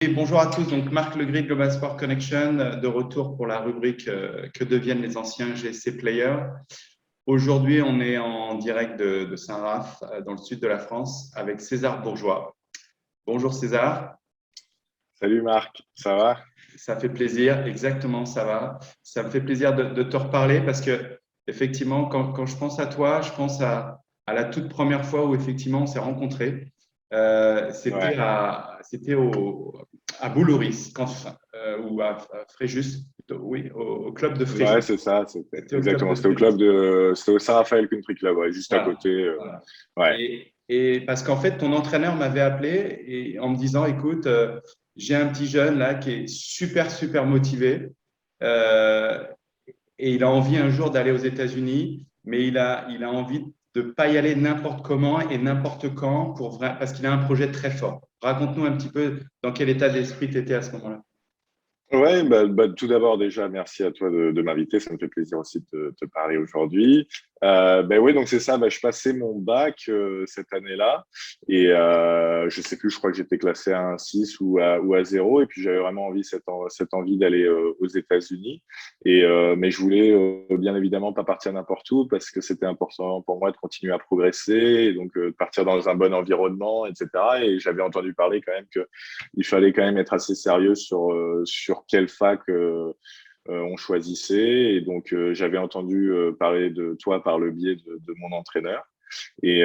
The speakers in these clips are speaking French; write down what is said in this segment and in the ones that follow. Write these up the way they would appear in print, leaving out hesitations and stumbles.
Et bonjour à tous, donc Marc Legris, Global Sport Connection, de retour pour la rubrique Que deviennent les anciens GSC Players. Aujourd'hui, on est en direct de Saint-Raph, dans le sud de la France, avec César Bourgeois. Bonjour César. Salut Marc, ça va? Ça fait plaisir, exactement, ça va. Ça me fait plaisir de te reparler parce que, effectivement, quand je pense à toi, je pense à la toute première fois où, effectivement, on s'est rencontrés. C'était Ouais, à Boulouris, ou à Fréjus, plutôt, oui, au club de ouais, Fréjus. c'est ça, c'était C'était au club exactement. de Fréjus. C'était au Saint-Raphaël Country Club, ouais, juste à Voilà, côté. voilà. Ouais, Et parce qu'en fait, ton entraîneur m'avait appelé et en me disant, écoute, j'ai un petit jeune là qui est super, super motivé euh, et il a envie un jour d'aller aux États-Unis, mais il a envie de ne pas y aller n'importe comment et n'importe quand parce qu'il a un projet très fort. Raconte-nous un petit peu dans quel état d'esprit tu étais à ce moment-là. ouais, tout d'abord déjà, merci à toi de m'inviter. Ça me fait plaisir aussi de te parler aujourd'hui. Oui, donc c'est ça. Je passais mon bac cette année-là et je sais plus. Je crois que j'étais classé à un 6 ou à 0. Et puis j'avais vraiment cette envie d'aller aux États-Unis. Mais je voulais bien évidemment pas partir n'importe où parce que c'était important pour moi de continuer à progresser et donc de partir dans un bon environnement, etc. Et j'avais entendu parler quand même que il fallait quand même être assez sérieux sur quelle fac on choisissait. Et donc, j'avais entendu parler de toi par le biais de mon entraîneur. Et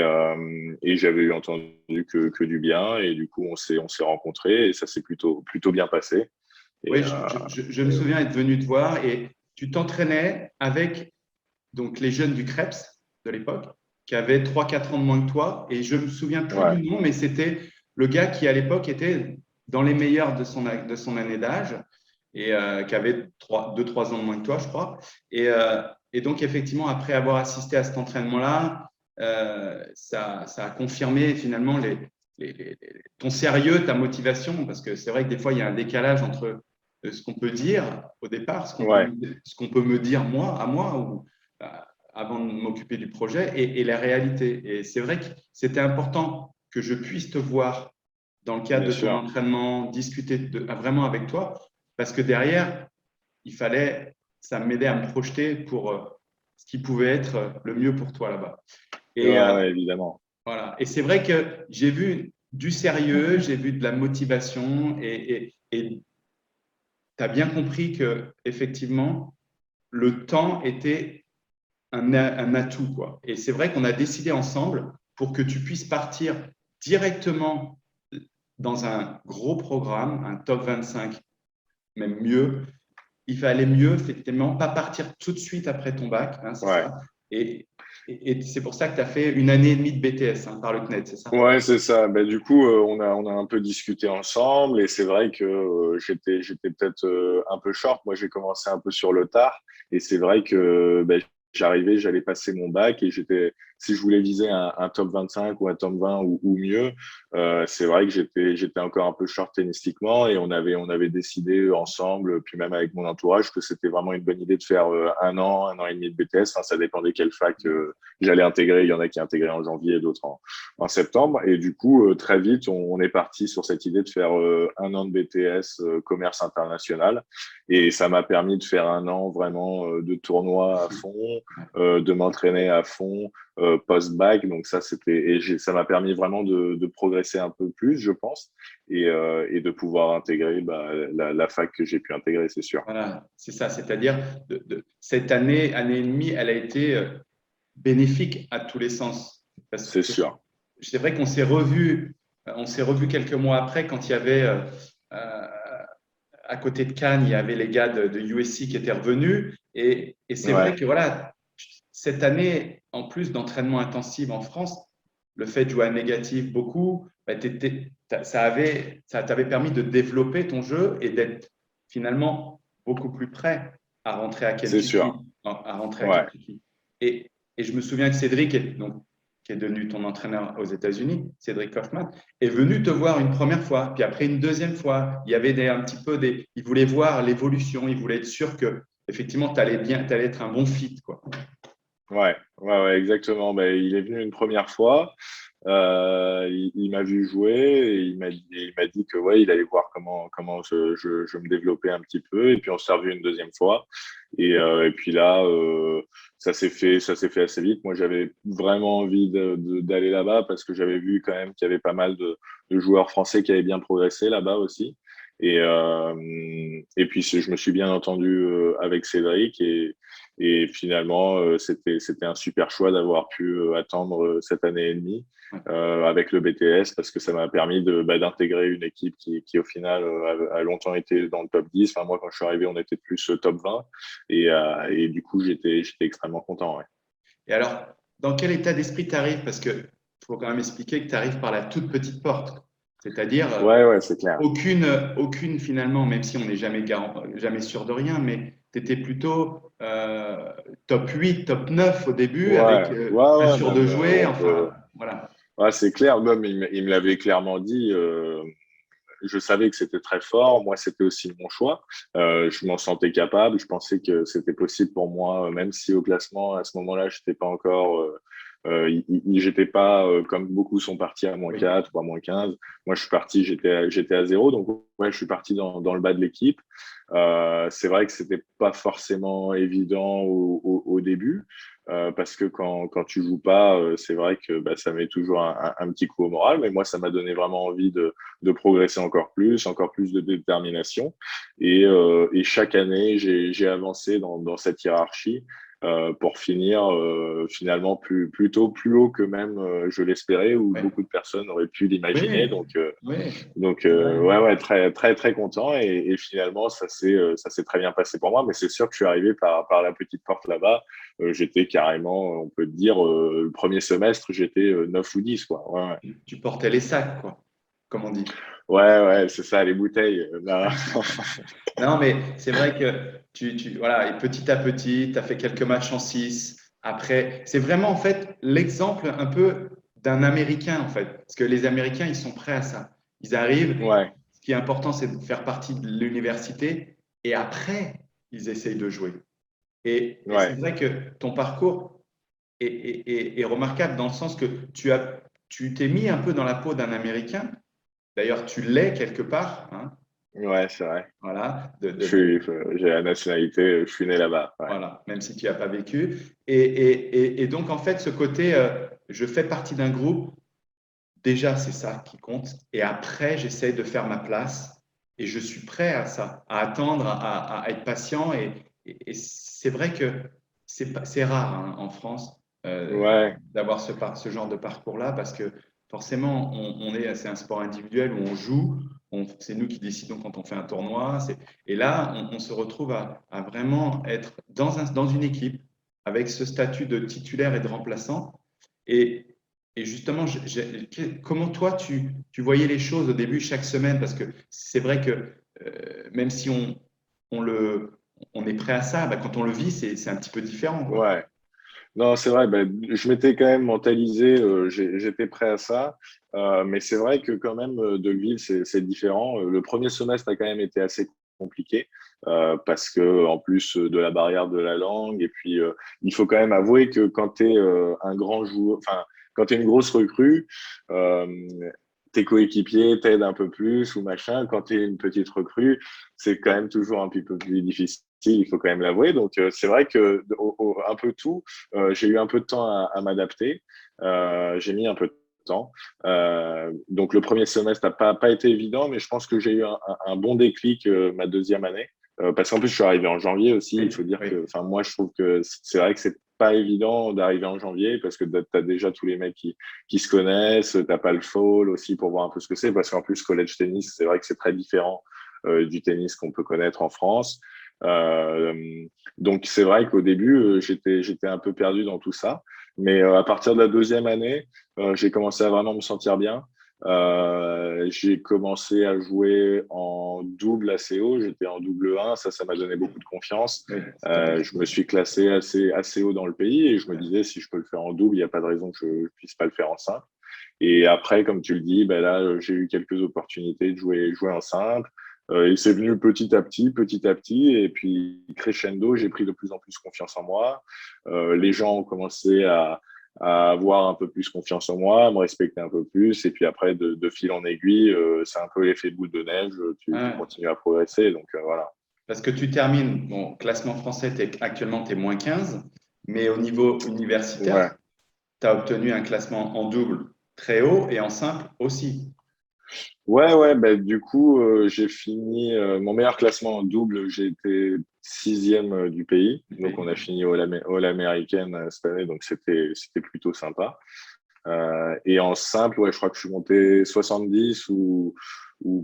j'avais eu entendu que du bien. Et du coup, on s'est rencontrés et ça s'est plutôt bien passé. Et, Oui, euh, je me souviens être venu te voir et tu t'entraînais avec donc, les jeunes du Krebs de l'époque, qui avaient 3 4 ans de moins que toi. Et je me souviens plus ouais, du nom, mais c'était le gars qui, à l'époque, était dans les meilleurs de son année d'âge et qui avait 2 3 ans de moins que toi, je crois. Et donc, effectivement, après avoir assisté à cet entraînement-là, ça a confirmé finalement ton sérieux, ta motivation, parce que c'est vrai que des fois, il y a un décalage entre ce qu'on peut dire au départ, ouais, ce qu'on peut me dire moi, à moi, ou euh, avant de m'occuper du projet, et la réalité. Et c'est vrai que c'était important que je puisse te voir dans le cadre bien de ton sûr. entraînement, discuter vraiment avec toi, parce que derrière, ça m'aidait à me projeter pour ce qui pouvait être le mieux pour toi là-bas. Ouais, Et ouais, évidemment. voilà. Et c'est vrai que j'ai vu du sérieux, j'ai vu de la motivation, et tu as bien compris que effectivement le temps était un atout, quoi. Et c'est vrai qu'on a décidé ensemble pour que tu puisses partir directement dans un gros programme, un top 25, même mieux. Il fallait mieux, effectivement, pas partir tout de suite après ton bac, hein, c'est Ouais. ça. Et c'est pour ça que tu as fait 1 année et demie de BTS, hein, par le CNED, c'est ça? Ouais, c'est ça. Du coup, on a un peu discuté ensemble et c'est vrai que j'étais peut-être un peu short. Moi, j'ai commencé un peu sur le tard et c'est vrai que j'allais passer mon bac et si je voulais viser un top 25 ou un top 20 ou mieux, c'est vrai que j'étais encore un peu short tennistiquement et on avait décidé ensemble, puis même avec mon entourage, que c'était vraiment une bonne idée de faire un an et demi de BTS. Enfin, ça dépendait quelle fac j'allais intégrer. Il y en a qui intégraient en janvier et d'autres en septembre. Et du coup, très vite, on est parti sur cette idée de faire un an de BTS commerce international. Et ça m'a permis de faire un an vraiment de tournoi à fond, de m'entraîner à fond post-bac. Donc ça m'a permis vraiment de progresser un peu plus, je pense, et de pouvoir intégrer la fac que j'ai pu intégrer, c'est sûr. Voilà, c'est ça. C'est-à-dire, cette année et demie, elle a été bénéfique à tous les sens. Parce C'est que sûr. c'est vrai qu'on s'est revu quelques mois après quand il y avait, euh, à côté de Cannes, il y avait les gars de USC qui étaient revenus. Et c'est vrai Ouais, que voilà, cette année, en plus d'entraînement intensif en France, le fait de jouer à négatif beaucoup, bah, ça t'avait permis de développer ton jeu et d'être finalement beaucoup plus prêt à rentrer à c'est Kentucky. sûr. À rentrer à Ouais. Kentucky. Et je me souviens que Cédric, qui est devenu ton entraîneur aux États-Unis, Cédric Kaufman, est venu te voir une première fois, puis après une deuxième fois. Il y avait un petit peu il voulait voir l'évolution, il voulait être sûr que effectivement tu allais bien, tu allais être un bon fit, quoi. Ouais, ouais, ouais, exactement. Il est venu une première fois. Il m'a vu jouer et il m'a dit que ouais, il allait voir comment je me développais un petit peu. Et puis on s'est revu une deuxième fois. Et puis là, ça s'est fait assez vite. Moi, j'avais vraiment envie d'aller là-bas parce que j'avais vu quand même qu'il y avait pas mal de joueurs français qui avaient bien progressé là-bas aussi. Et puis je me suis bien entendu avec Cédric et finalement c'était un super choix d'avoir pu attendre cette année et demie avec le BTS parce que ça m'a permis d'intégrer une équipe qui au final a longtemps été dans le top 10. Enfin, moi quand je suis arrivé on était plus top 20 et du coup j'étais extrêmement content. Ouais. Et alors, dans quel état d'esprit tu arrives? Parce que faut quand même expliquer que tu arrives par la toute petite porte. C'est-à-dire, Ouais, c'est clair. aucune finalement, même si on n'est jamais sûr de rien, mais tu étais plutôt top 8, top 9 au début, avec pas Ouais, sûr de même jouer, enfin, voilà. ouais, c'est clair. Même il me l'avait clairement dit. Je savais que c'était très fort. Moi, c'était aussi mon choix. Je m'en sentais capable. Je pensais que c'était possible pour moi, même si au classement, à ce moment-là, je n'étais pas encore. J'étais pas comme beaucoup sont partis à Oui. -4 ou à -15. Moi, je suis parti, j'étais à 0. Donc, ouais, je suis parti dans le bas de l'équipe. C'est vrai que c'était pas forcément évident au début. Parce que quand tu joues pas, c'est vrai que ça met toujours un petit coup au moral. Mais moi, ça m'a donné vraiment envie de progresser encore plus de détermination. Et chaque année, j'ai avancé dans cette hiérarchie pour finir finalement plutôt plus haut que même je l'espérais ou Ouais. beaucoup de personnes auraient pu l'imaginer. Oui, oui, Donc c'est vrai. ouais, très, très, très content. Et finalement, ça s'est très bien passé pour moi. Mais c'est sûr que je suis arrivé par la petite porte là-bas. J'étais carrément, on peut dire, le premier semestre, j'étais 9 ou 10, quoi. Ouais, Tu portais les sacs, quoi, comme on dit. ouais, c'est ça, les bouteilles. Là. Non, mais c'est vrai que voilà, et petit à petit, tu as fait quelques matchs en 6. Après, c'est vraiment en fait l'exemple un peu d'un Américain, en fait. Parce que les Américains, ils sont prêts à ça. Ils arrivent, Ouais, ce qui est important, c'est de faire partie de l'université et après, ils essayent de jouer. Et c'est ouais, vrai que ton parcours est remarquable dans le sens que tu t'es mis un peu dans la peau d'un Américain. D'ailleurs, tu l'es quelque part, hein, ouais, c'est vrai. voilà, J'ai la nationalité, je suis né là-bas. Ouais. voilà, même si tu n'y as pas vécu. Et donc, en fait, ce côté, je fais partie d'un groupe, déjà, c'est ça qui compte. Et après, j'essaie de faire ma place et je suis prêt à ça, à attendre, à être patient. Et c'est vrai que c'est rare hein, en France Ouais, d'avoir ce genre de parcours-là parce que forcément, c'est un sport individuel où on joue, c'est nous qui décidons quand on fait un tournoi. Et là, on se retrouve à vraiment être dans une équipe avec ce statut de titulaire et de remplaçant. Et, et justement, comment toi, tu voyais les choses au début, chaque semaine? Parce que c'est vrai que même si on, le, on est prêt à ça, bah, quand on le vit, c'est un petit peu différent, quoi. ouais. Non, c'est vrai, je m'étais quand même mentalisé, j'étais prêt à ça, mais c'est vrai que quand même, de le vivre, c'est différent. Le premier semestre a quand même été assez compliqué, parce que en plus de la barrière de la langue, et puis il faut quand même avouer que quand tu es un grand joueur, enfin, quand tu es une grosse recrue, euh, tes coéquipiers t'aident un peu plus ou machin. Quand tu es une petite recrue, c'est quand même toujours un petit peu plus difficile, il faut quand même l'avouer. Donc c'est vrai que un peu tout. J'ai eu un peu de temps à m'adapter. J'ai mis un peu de temps. Donc le premier semestre n'a pas été évident, mais je pense que j'ai eu un bon déclic ma deuxième année. Parce qu'en plus, je suis arrivé en janvier aussi. Il Oui, faut dire oui, que, enfin, moi, je trouve que c'est vrai que c'est pas évident d'arriver en janvier parce que tu as déjà tous les mecs qui se connaissent. T'as pas le fall aussi pour voir un peu ce que c'est. Parce qu'en plus, college tennis, c'est vrai que c'est très différent du tennis qu'on peut connaître en France. Euh, donc c'est vrai qu'au début, j'étais un peu perdu dans tout ça. Mais à partir de la deuxième année, j'ai commencé à vraiment me sentir bien. J'ai commencé à jouer en double ACO, j'étais en double 1, ça m'a donné beaucoup de confiance. oui, c'est important. Je me suis classé assez haut dans le pays et je me disais si je peux le faire en double, il n'y a pas de raison que je ne puisse pas le faire en simple. Et après, comme tu le dis, ben là, j'ai eu quelques opportunités de jouer en simple. Et c'est venu petit à petit. Et puis, crescendo, j'ai pris de plus en plus confiance en moi. Les gens ont commencé à avoir un peu plus confiance en moi, à me respecter un peu plus. Et puis après, de fil en aiguille, c'est un peu l'effet boule de neige. Tu Ouais. continues à progresser. Donc voilà. Parce que tu termines, bon, classement français, actuellement, tu es -15, mais au niveau universitaire, Ouais. tu as obtenu un classement en double très haut et en simple aussi. Ouais. Bah, du coup, j'ai fini mon meilleur classement en double. J'ai été sixième du pays. Donc, on a fini All American cette année. Donc, c'était plutôt sympa. Et en simple, ouais, je crois que je suis monté 70 ou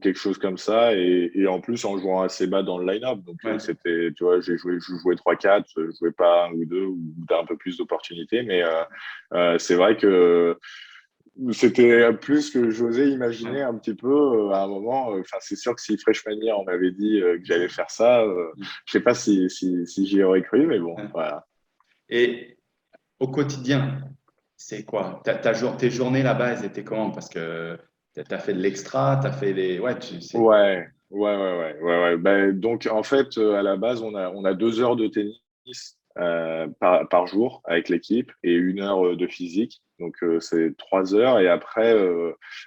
quelque chose comme ça. Et en plus, en jouant assez bas dans le line-up. Donc, Ouais. c'était, tu vois, je jouais 3-4, je jouais pas un ou deux, où tu as un peu plus d'opportunités. Mais c'est vrai que c'était plus que j'osais imaginer un petit peu à un moment. Enfin, c'est sûr que si Freshmania on m'avait dit que j'allais faire ça, je sais pas si j'y aurais cru, mais bon, Ouais. voilà. Et au quotidien, c'est quoi? Tes journées là-bas, elles étaient comment? Parce que tu as fait de l'extra, tu as fait des. Ouais, tu sais. Ouais. Ben, donc, en fait, à la base, on a 2 heures de tennis par jour avec l'équipe et 1 heure de physique. Donc, c'est 3 heures. Et après,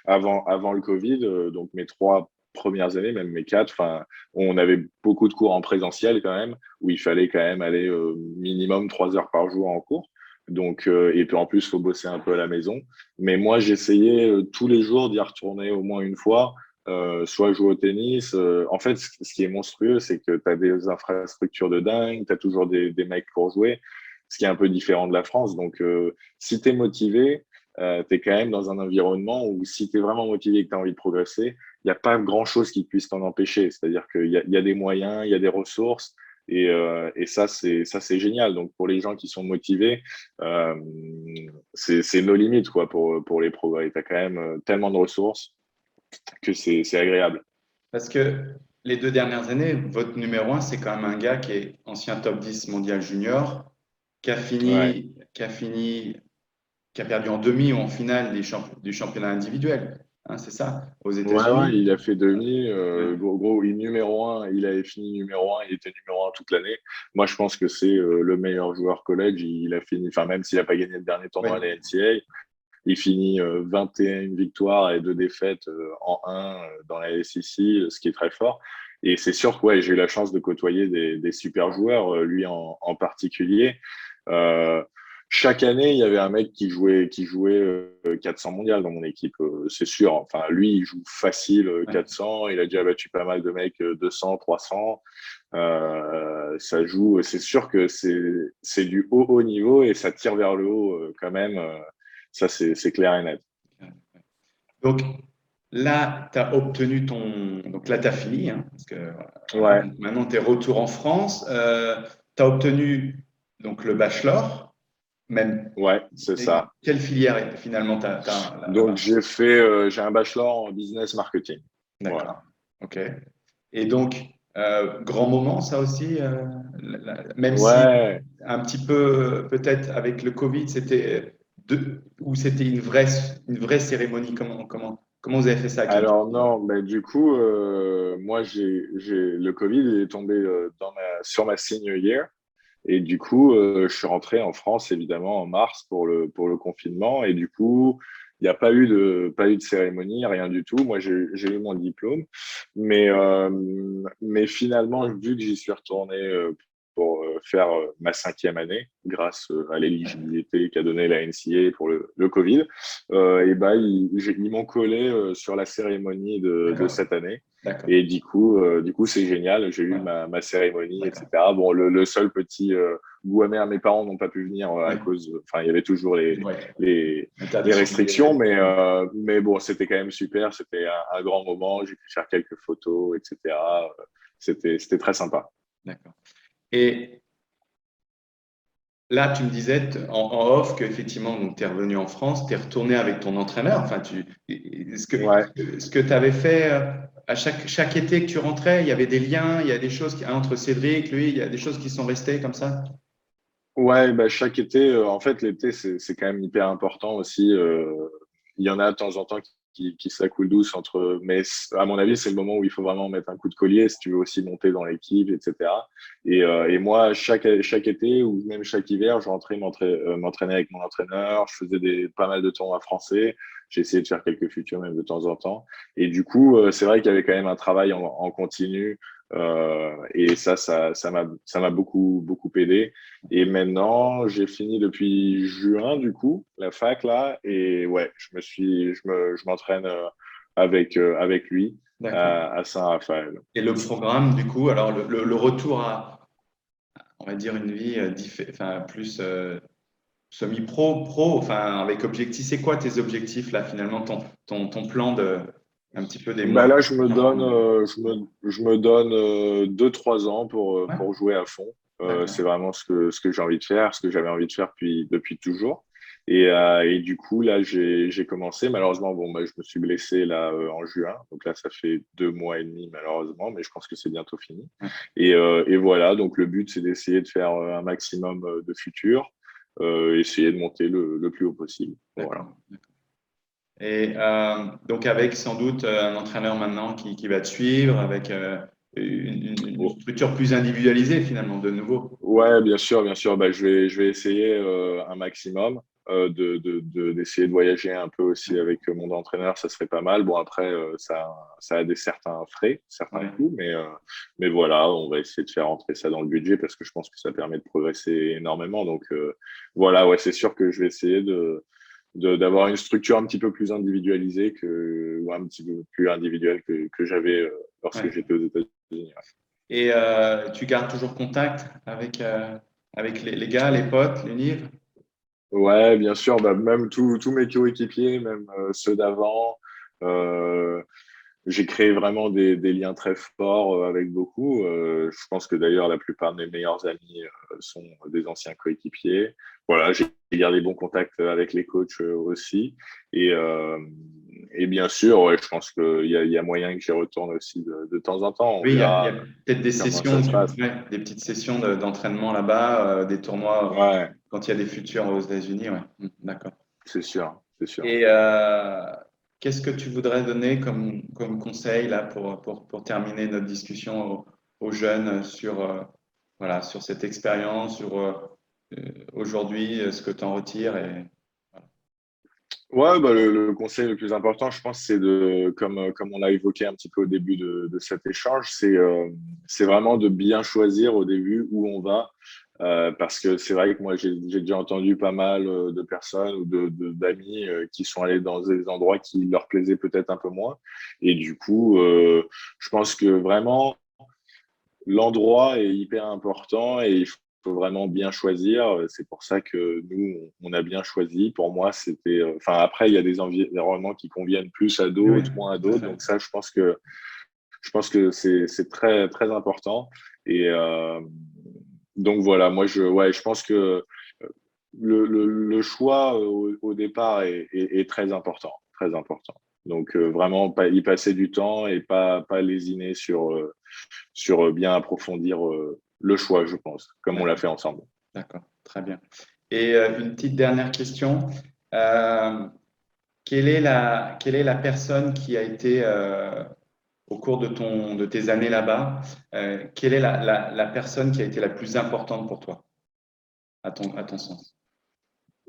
avant le Covid, donc mes 3 premières années, même mes 4, enfin, on avait beaucoup de cours en présentiel quand même, où il fallait quand même aller minimum 3 heures par jour en cours. Donc, et puis en plus, il faut bosser un peu à la maison. Mais moi, j'essayais tous les jours d'y retourner au moins une fois, soit jouer au tennis. En fait, ce qui est monstrueux, c'est que tu as des infrastructures de dingue, tu as toujours des mecs pour jouer, ce qui est un peu différent de la France. Donc, si tu es motivé, tu es quand même dans un environnement où si tu es vraiment motivé et que tu as envie de progresser, il n'y a pas grand-chose qui puisse t'en empêcher. C'est-à-dire qu'il y a des moyens, il y a des ressources. Et ça, c'est génial. Donc, pour les gens qui sont motivés, euh, c'est nos limites quoi, pour les progrès. Tu as quand même tellement de ressources que c'est agréable. Parce que les 2 dernières années, votre numéro un, c'est quand même un gars qui est ancien top 10 mondial junior, qui a Ouais. fini, qui a fini, qui a perdu en demi ou en finale du championnat individuel. Hein, c'est ça, aux Ouais, États-Unis. il a fait demi. Ouais. Gros, il est numéro un. Il avait fini numéro un. Il était numéro un toute l'année. Moi, je pense que c'est le meilleur joueur college. Il a fini, enfin, même s'il n'a pas gagné le dernier tournoi à Ouais. la NCAA, il finit 21 victoires et 2 défaites en un dans la SEC, ce qui est très fort. Et c'est sûr que ouais, j'ai eu la chance de côtoyer des super joueurs, lui en particulier. Euh, Chaque année, il y avait un mec qui jouait 400 mondial dans mon équipe, c'est sûr. Enfin, lui, il joue facile Ouais. 400. Il a déjà battu pas mal de mecs 200, 300. Ça joue. C'est sûr que c'est du haut niveau et ça tire vers le haut quand même. Ça, c'est clair et net. Donc là, tu as obtenu ton. Donc là, tu as fini, hein, parce que voilà, Ouais, donc maintenant, tu es retour en France. Tu as obtenu donc, le bachelor, même. ouais, c'est Et ça. quelle filière finalement tu as, Donc, là-bas? j'ai un bachelor en business marketing. D'accord. Voilà. OK. Et donc, grand moment, ça aussi, même si Ouais. un petit peu, peut-être avec le Covid, ou c'était une vraie cérémonie. Comment vous avez fait ça avec la Alors non, mais du coup, moi, le Covid il est tombé sur ma senior year. Et du coup, je suis rentré en France, évidemment, en mars pour le confinement. Et du coup, il n'y a pas eu de cérémonie, rien du tout. Moi, j'ai eu mon diplôme. Mais finalement, vu que j'y suis retourné pour faire ma 5e année, grâce à l'éligibilité qu'a donnée la NCA pour le Covid, et ben, ils m'ont collé sur la cérémonie de D'accord, cette année. d'accord, Et du coup, c'est génial. J'ai eu ouais, ma cérémonie, d'accord. etc. Bon, le seul petit goût amer, mes parents n'ont pas pu venir à Ouais, cause, enfin, il y avait toujours ouais. les Interdiction d'y restrictions, aller. mais bon, c'était quand même super. C'était un grand moment. J'ai pu faire quelques photos, etc. C'était très sympa. D'accord. Et là, tu me disais en off qu'effectivement, tu es revenu en France, tu es retourné avec ton entraîneur. Enfin, Ouais. ce que tu avais fait à chaque été que tu rentrais, il y avait des liens, il y a des choses entre Cédric, lui, il y a des choses qui sont restées comme ça. Ouais, bah, chaque été, en fait, l'été, c'est quand même hyper important aussi. Il y en a de temps en temps qui se la coule douce mais à mon avis, c'est le moment où il faut vraiment mettre un coup de collier si tu veux aussi monter dans l'équipe, etc. Et moi, chaque été ou même chaque hiver, je rentrais m'entraîner avec mon entraîneur. Je faisais pas mal de tournois français. J'ai essayé de faire quelques futurs même de temps en temps. Et du coup, c'est vrai qu'il y avait quand même un travail en continu. Et ça m'a beaucoup aidé. Et maintenant, j'ai fini depuis juin, du coup, la fac là. Et ouais, je m'entraîne avec lui D'accord. à Saint-Raphaël. Et le programme, du coup, alors le retour à, on va dire, une vie enfin, plus semi-pro, pro, enfin, avec objectif, c'est quoi tes objectifs là, finalement, ton plan de un petit peu des mois Bah là, qui viennent. je me donne 2, 3 ans Ouais, pour jouer à fond. C'est d'accord. vraiment ce que j'ai envie de faire, ce que j'avais envie de faire depuis toujours. Et du coup, là, j'ai commencé. Malheureusement, bon, bah, je me suis blessé là en juin. Donc là, ça fait 2 mois et demi, malheureusement, mais je pense que c'est bientôt fini. Ouais, Et voilà, donc le but, c'est d'essayer de faire un maximum de futurs, essayer de monter le plus haut possible. Voilà. d'accord. Et donc avec sans doute un entraîneur maintenant qui va te suivre, avec une structure plus individualisée finalement, de nouveau. Ouais, bien sûr, bien sûr. Bah, je vais essayer un maximum d'essayer de voyager un peu aussi avec mon entraîneur, ça serait pas mal. Bon, après, ça a certains frais, certains Ouais, coûts, mais voilà, on va essayer de faire entrer ça dans le budget parce que je pense que ça permet de progresser énormément. Donc voilà, ouais, c'est sûr que je vais essayer d'avoir une structure un petit peu plus individualisée ou un petit peu plus individuelle que j'avais lorsque ouais. j'étais aux États-Unis. Et tu gardes toujours contact avec les gars, les potes, les livres? Ouais, bien sûr, bah, même tous mes coéquipiers, même ceux d'avant, euh, j'ai créé vraiment des liens très forts avec beaucoup. Je pense que d'ailleurs la plupart de mes meilleurs amis sont des anciens coéquipiers. Voilà, j'ai gardé bon contact avec les coachs aussi. Et, euh, et bien sûr, ouais, je pense qu'il y a moyen que j'y retourne aussi de temps en temps. On Oui, il y a verra peut-être des comment sessions, ça se passe. ouais, des petites sessions d'entraînement là-bas, des tournois Ouais, quand il y a des futurs aux États-Unis. Ouais. D'accord. c'est sûr, c'est sûr. Et qu'est-ce que tu voudrais donner comme conseil là pour terminer notre discussion aux jeunes sur, voilà, sur cette expérience, sur aujourd'hui, ce que tu en retires et voilà. Ouais, bah, le conseil le plus important, je pense, c'est comme on l'a évoqué un petit peu au début de cet échange, c'est vraiment de bien choisir au début où on va. Parce que c'est vrai que moi, j'ai déjà entendu pas mal de personnes ou d'amis qui sont allés dans des endroits qui leur plaisaient peut-être un peu moins. Et du coup, je pense que vraiment, l'endroit est hyper important et il faut vraiment bien choisir. C'est pour ça que nous, on a bien choisi. Pour moi, c'était. Enfin, après, il y a des environnements qui conviennent plus à Oui, d'autres, moins à tout à d'autres. fait. Donc ça, je pense que c'est très très important. Et donc voilà, ouais, je pense que le choix au départ est très important, très important. Donc vraiment, y passer du temps et pas lésiner sur bien approfondir le choix, je pense, comme on l'a D'accord, fait ensemble. d'accord, très bien. Et une petite dernière question. Euh, quelle est la personne qui a été au cours de tes années là-bas, quelle est la personne qui a été la plus importante pour toi, à ton sens?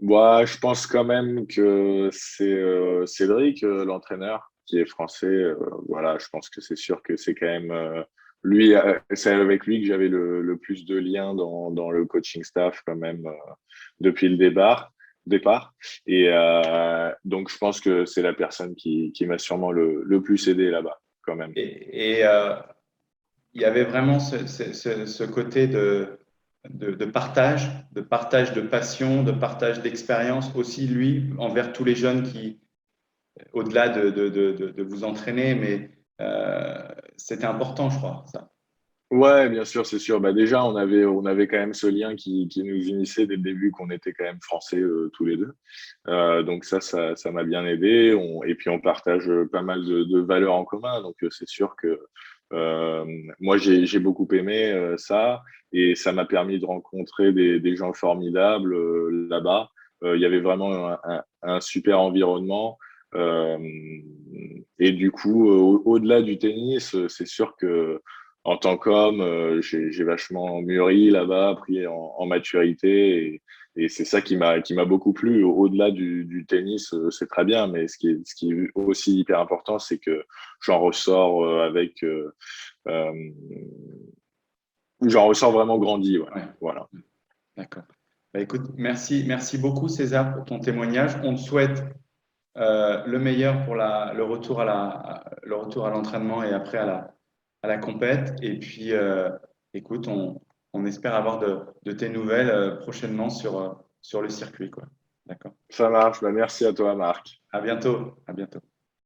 Moi, je pense quand même que c'est Cédric, l'entraîneur, qui est français. Voilà, je pense que c'est sûr que c'est quand même lui, c'est avec lui que j'avais le plus de liens dans le coaching staff quand même depuis le départ. Et donc, je pense que c'est la personne qui m'a sûrement le plus aidé là-bas, quand même. Et il y avait vraiment ce côté de partage de passion, de partage d'expérience aussi, lui, envers tous les jeunes qui, au-delà de vous entraîner, mais c'était important, je crois, ça. Ouais, bien sûr, c'est sûr. Bah, déjà, on avait quand même ce lien qui nous unissait dès le début, qu'on était quand même français tous les deux. Donc ça m'a bien aidé. Et puis on partage pas mal de valeurs en commun. Donc c'est sûr que euh, moi j'ai beaucoup aimé ça et ça m'a permis de rencontrer des gens formidables là-bas. Il y avait vraiment un super environnement. Euh, et du coup, au-delà du tennis, c'est sûr que en tant qu'homme, j'ai vachement mûri là-bas, pris en maturité, et c'est ça qui m'a beaucoup plu. Au-delà du tennis, c'est très bien, mais ce qui est aussi hyper important, c'est que j'en ressors euh, j'en ressors vraiment grandi. Ouais. Ouais, Voilà. d'accord. Bah, écoute, merci beaucoup César pour ton témoignage. On te souhaite le meilleur pour le retour à l'entraînement et après à la compète. Et puis, écoute, on espère avoir de tes nouvelles prochainement sur le circuit, quoi. D'accord. Ça marche. Bah, merci à toi, Marc. À bientôt. À bientôt.